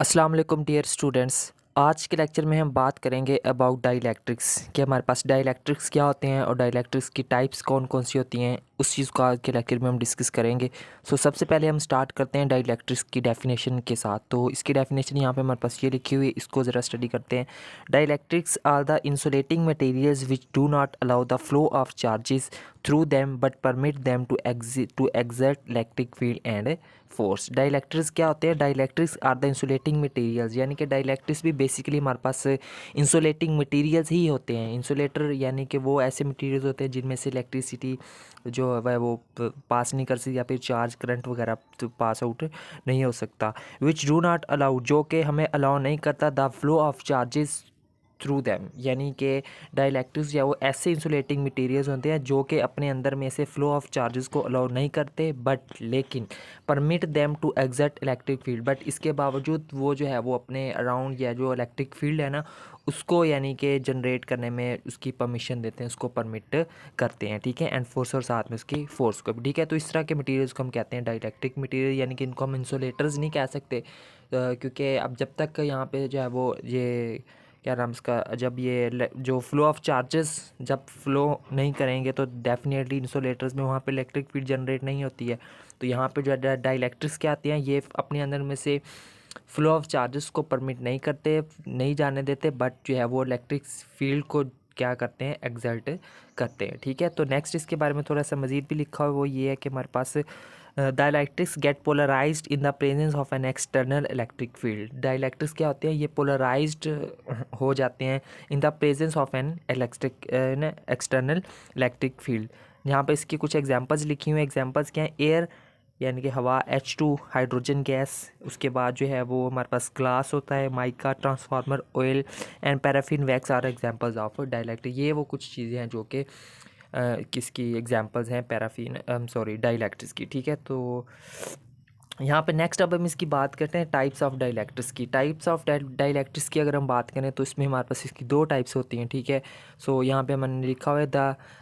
अस्सलाम वालेकुम dear students. आज के लेक्चर में हम बात करेंगे अबाउट डाइलेक्ट्रिक्स कि हमारे पास डाइलेक्ट्रिक्स क्या होते हैं और डाइलेक्ट्रिक्स की टाइप्स कौन कौन सी होती हैं, उस चीज़ को आज के लेक्चर में हम डिस्कस करेंगे। सबसे पहले हम स्टार्ट करते हैं डाइलेक्ट्रिक्स की डेफिनेशन के साथ। तो इसकी डेफिनेशन यहाँ पे हमारे पास ये लिखी हुई है, इसको ज़रा स्टडी करते हैं। Dielectrics are the insulating materials which do not allow the flow of charges through them but permit them to exert electric field and force. Dielectrics क्या होते हैं? Dielectrics are the insulating materials, यानी कि dielectrics भी basically हमारे पास insulating materials ही होते हैं। Insulator यानी कि वो ऐसे मटेरियल्स होते हैं जिनमें से इलेक्ट्रिसिटी जो है वो पास नहीं कर सकती या फिर चार्ज करंट वगैरह तो पास आउट नहीं हो सकता। विच डू नॉट अलाउ, जो कि हमें अलाउ नहीं करता the flow of charges through them, यानी कि डाइलेक्ट्रिक्स या वो ऐसे इंसुलेटिंग मटेरियल्स होते हैं जो कि अपने अंदर में से फ्लो ऑफ चार्जेस को अलाउ नहीं करते, बट लेकिन permit them to exert electric field, but इसके बावजूद वो जो है वो अपने अराउंड या जो इलेक्ट्रिक फील्ड है ना उसको यानी कि जनरेट करने में उसकी परमिशन देते हैं, उसको परमिट करते हैं। ठीक है, एंड फोर्स और साथ में उसकी फोर्स को भी। ठीक है, तो इस तरह के मटेरियल्स को हम कहते हैं डाइलेक्ट्रिक मटेरियल, यानी कि इनको हम इंसुलेटर्स नहीं कह सकते क्योंकि अब जब तक यहाँ पे जो है वो ये क्या नाम इसका, जब ये जो फ्लो ऑफ चार्जेस जब फ्लो नहीं करेंगे तो डेफिनेटली इंसुलेटर्स में वहाँ पे इलेक्ट्रिक फील्ड जनरेट नहीं होती है। तो यहाँ पे जो डाइलेक्ट्रिक्स क्या आती हैं, ये अपने अंदर में से फ्लो ऑफ चार्जेस को परमिट नहीं करते, नहीं जाने देते, बट जो है वो इलेक्ट्रिक फील्ड को क्या करते हैं, एक्सर्ट करते हैं। ठीक है, तो नेक्स्ट इसके बारे में थोड़ा सा मज़ीद भी लिखा हुआ वो ये है कि हमारे पास dielectrics get polarised in the presence of an external electric field. Dielectrics क्या होते हैं, ये पोलराइज्ड हो जाते हैं in the presence of an external electric field. यहाँ पे इसकी कुछ एग्जांपल्स लिखी हुई हैं। एग्जांपल्स क्या हैं? एयर यानी कि हवा, H2 हाइड्रोजन गैस, उसके बाद जो है वो हमारे पास ग्लास होता है, mica, transformer, oil and paraffin wax are examples of dielectric. ये वो कुछ चीज़ें हैं जो कि किसकी एग्जांपल्स हैं, पैराफिन सॉरी डाइलेक्ट्रिक्स की। ठीक है, तो यहाँ पे नेक्स्ट अब हम इसकी बात करते हैं टाइप्स ऑफ डाइलेक्ट्रिक्स की। टाइप्स ऑफ डाइलेक्ट्रिक्स की अगर हम बात करें तो इसमें हमारे पास इसकी दो टाइप्स होती हैं। ठीक है, यहाँ पे मैंने लिखा हुआ है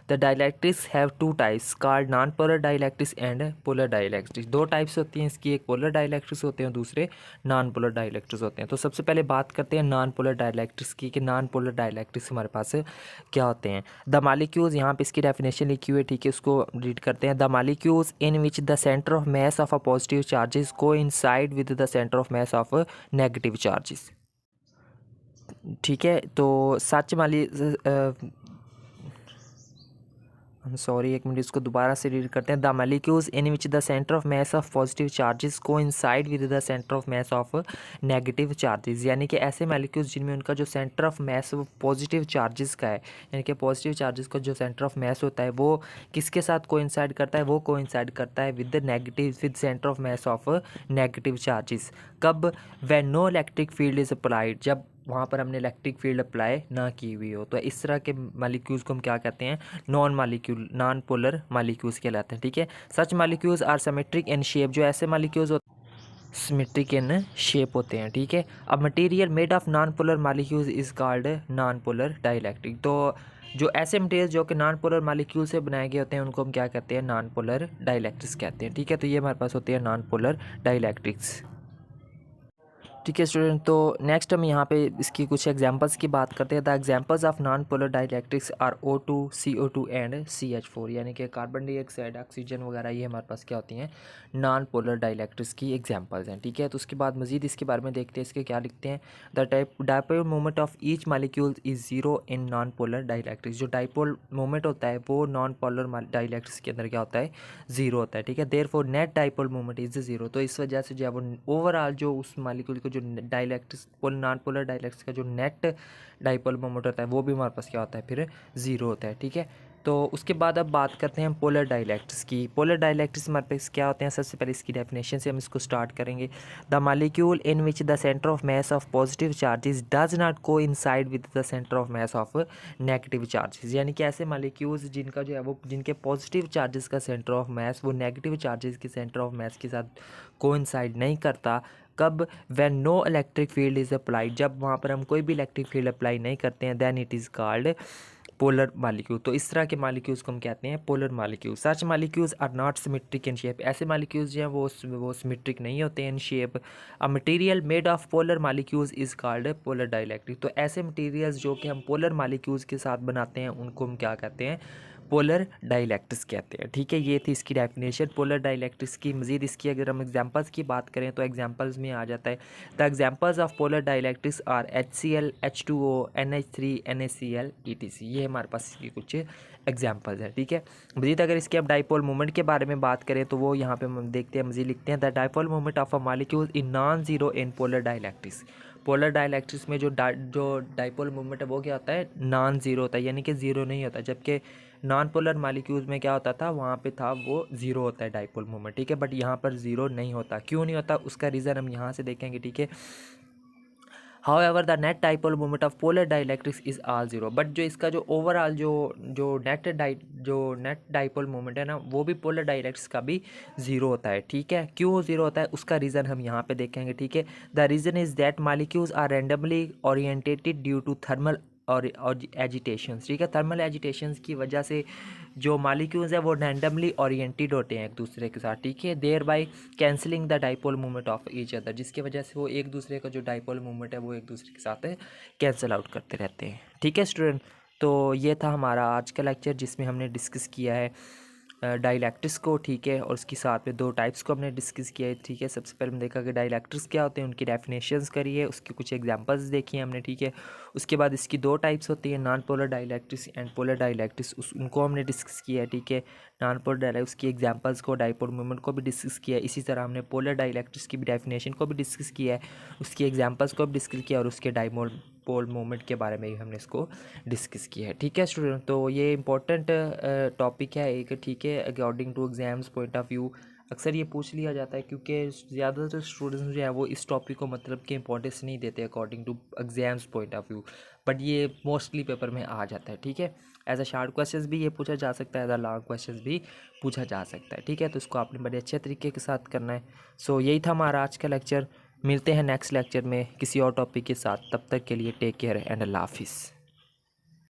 the dielectrics have two types called non polar dielectrics and polar dielectrics. दो टाइप्स होती हैं इसकी, एक पोलर डाइलेक्ट्रिक्स होते हैं, दूसरे नॉन पोलर डाइलेक्ट्रिक्स होते हैं। तो सबसे पहले बात करते हैं नॉन पोलर डाइलेक्ट्रिक्स की कि नॉन पोलर डाइलेक्ट्रिक्स हमारे पास क्या होते हैं। द मालिक्यूल्स, यहाँ पे इसकी डेफिनेशन लिखी हुई है। ठीक है, उसको रीड करते हैं। The molecules in which the centre of mass of a positive charges coincide with the centre of mass of negative charges. ठीक है, तो सच माली सॉरी एक मिनट, इसको दोबारा से रीड करते हैं। The molecules in which the centre of mass of positive charges coincide with the centre of mass of negative charges, यानी कि ऐसे मालिक्यूल्स जिनमें उनका जो centre of mass positive charges का है, यानी कि पॉजिटिव चार्जेस का जो सेंटर ऑफ मास होता है वो किसके साथ कोइंसाइड करता है, वो कोइंसाइड करता है with the negative with centre of mass of negative charges. कब? When no electric field is applied, जब वहाँ पर हमने इलेक्ट्रिक फील्ड अप्लाई ना की हुई हो। तो इस तरह के मालिक्यूल्स को हम क्या कहते हैं? नॉन पोलर मालिक्यूल्स कहलाते हैं। ठीक है, such molecules are symmetric in shape, जो ऐसे मालिक्यूल्स सिमेट्रिक इन शेप होते हैं। ठीक है, अब material made of non polar molecules is called non polar dielectric. तो जो ऐसे मटेरियल जो कि नॉन पोलर मालिक्यूल से बनाए गए होते हैं उनको हम क्या कहते हैं? नॉन पोलर डाइलेक्ट्रिक्स कहते हैं। ठीक है, तो ये हमारे पास होती है नॉन पोलर डाइलेक्ट्रिक्स। ठीक है स्टूडेंट, तो नेक्स्ट हम यहाँ पे इसकी कुछ एग्जांपल्स की बात करते हैं। The examples of non polar dielectrics are O2, CO2 and CH4, यानी कि कार्बन डाइऑक्साइड, ऑक्सीजन वगैरह, ये हमारे पास क्या होती हैं? नॉन पोलर डाइलेक्ट्रिक्स की एग्जांपल्स हैं। ठीक है, तो उसके बाद मजीद इसके बारे में देखते हैं। इसके क्या लिखते हैं? The dipole moment of each molecule is zero in non polar dielectrics. जो डाइपोल मोमेंट होता है वो नॉन पोलर डाइलेक्ट्रिक्स के अंदर क्या होता है? जीरो होता है। ठीक है, therefore net dipole moment is zero. तो इस वजह से जो है वो ओवरऑल जो उस मालिक्यूल को जो डाइलेक्ट्रिक्स नॉन पोलर डाइलेक्ट्रिक्स का जो नेट डाइपोल मोमेंट होता है वो भी हमारे पास क्या होता है? फिर ज़ीरो होता है। ठीक है, तो उसके बाद अब बात करते हैं पोलर डाइलेक्ट्रिक्स की। पोलर डाइलेक्ट्रिक्स हमारे पास क्या होते हैं? सबसे पहले इसकी डेफिनेशन से हम इसको स्टार्ट करेंगे। The molecule in which the centre of mass of positive charges does not coincide with the centre of mass of negative charges, यानी कि ऐसे मालिक्यूल्स जिनका जो है वो जिनके पॉजिटिव चार्जेस का सेंटर ऑफ मास वो नेगेटिव चार्जेस के सेंटर ऑफ मास के साथ कोइंसाइड नहीं करता। कब? When no electric field is applied, जब वहाँ पर हम कोई भी इलेक्ट्रिक फील्ड अप्लाई नहीं करते हैं, then it is called polar molecule. तो इस तरह के मालिक्यूल्स को हम कहते हैं polar molecule. Such molecules are not symmetric in shape. ऐसे मालिक्यूल्स जो हैं वो सिमेट्रिक नहीं होते हैं in shape. A material made of polar molecules is called polar dielectric. तो ऐसे मटेरियल्स जो कि हम पोलर मालिक्यूल्स के साथ बनाते हैं उनको हम क्या कहते हैं, पोलर डाइलेक्ट्रिक्स कहते हैं। ठीक है, ये थी इसकी डेफिनेशन पोलर डाइलेक्ट्रिक्स की। मज़ीद इसकी अगर हम एग्जांपल्स की बात करें तो एग्जांपल्स में आ जाता है the examples of polar dielectrics are HCl, H2O, NH3, NaCl, ETC। ये हमारे पास इसकी कुछ एग्जांपल्स हैं। ठीक है, मज़ीद अगर इसके अब डाइपोल मोमेंट के बारे में बात करें तो वो यहाँ पे हम देखते हैं, मज़ीद लिखते हैं the dipole moment of a molecule in non zero in polar dielectrics. Polar dielectrics में जो डाइपोल मोमेंट है वो क्या होता है, नॉन ज़ीरो होता है, यानी कि ज़ीरो नहीं होता। जबकि नॉन पोलर मालिक्यूल्स में क्या होता था, वहाँ पे था वो ज़ीरो होता है डाइपोल मोमेंट। ठीक है, बट यहाँ पर ज़ीरो नहीं होता। क्यों नहीं होता, उसका रीज़न हम यहाँ से देखेंगे। ठीक है, However, the net dipole moment of polar dielectrics is all zero। But जो इसका जो ओवरऑल जो नेट डाइपोल मोमेंट है ना, वो भी पोलर डाइलेक्ट्रिक्स का भी ज़ीरो होता है। ठीक है, क्यों ज़ीरो होता है उसका रीज़न हम यहाँ पे देखेंगे। ठीक है, the reason is that molecules are randomly orientated due to thermal और एजिटेशंस। ठीक है, थर्मल एजिटेशंस की वजह से जो मालिक्यूल्स है वो रैंडमली ओरिएंटेड होते हैं एक दूसरे के साथ। ठीक है, thereby cancelling the dipole moment of each other, जिसकी वजह से वो एक दूसरे का जो डाइपोल मोमेंट है वो एक दूसरे के साथ कैंसिल आउट करते रहते हैं। ठीक है स्टूडेंट, तो ये था हमारा आज का लेक्चर जिसमें हमने डिस्कस किया है डाइलेक्ट्रिक्स को। ठीक है, और उसके साथ में दो टाइप्स को हमने डिस्कस किया है। ठीक है, सबसे पहले हमने देखा कि डाइलेक्ट्रिक्स क्या होते हैं, उनकी डेफिनेशंस करी है, उसके कुछ एग्जांपल्स देखिए हमने। ठीक है, उसके बाद इसकी दो टाइप्स होती हैं, non polar dielectrics and polar dielectrics, उनको हमने डिस्कस किया है। ठीक है, नॉन पोलर डाइलेक्ट्रिक्स की एग्जांपल्स को, डाइपोल मोमेंट को भी डिस्कस किया है। इसी तरह हमने पोलर डाइलेक्ट्रिक्स की भी डेफिनेशन को भी डिस्कस किया है, उसकी एग्जांपल्स को भी डिस्कस किया और उसके डाइपोल मोमेंट के बारे में भी हमने इसको डिस्कस किया है। ठीक है स्टूडेंट, तो ये इंपॉर्टेंट टॉपिक है एक। ठीक है, according to exams point of view अक्सर ये पूछ लिया जाता है, क्योंकि ज़्यादातर स्टूडेंट्स जो है वो इस टॉपिक को मतलब कि इंपॉर्टेंस नहीं देते according to exams point of view, but ये मोस्टली पेपर में आ जाता है। ठीक है, एज अ शार्ट क्वेश्चंस भी ये पूछा जा सकता है, एज अ लॉन्ग क्वेश्चंस भी पूछा जा सकता है। ठीक है, तो इसको आपने बड़े अच्छे तरीके के साथ करना है। सो यही था हमारा आज का लेक्चर। मिलते हैं नेक्स्ट लेक्चर में किसी और टॉपिक के साथ, तब तक के लिए टेक केयर एंड अल्लाह हाफिज़।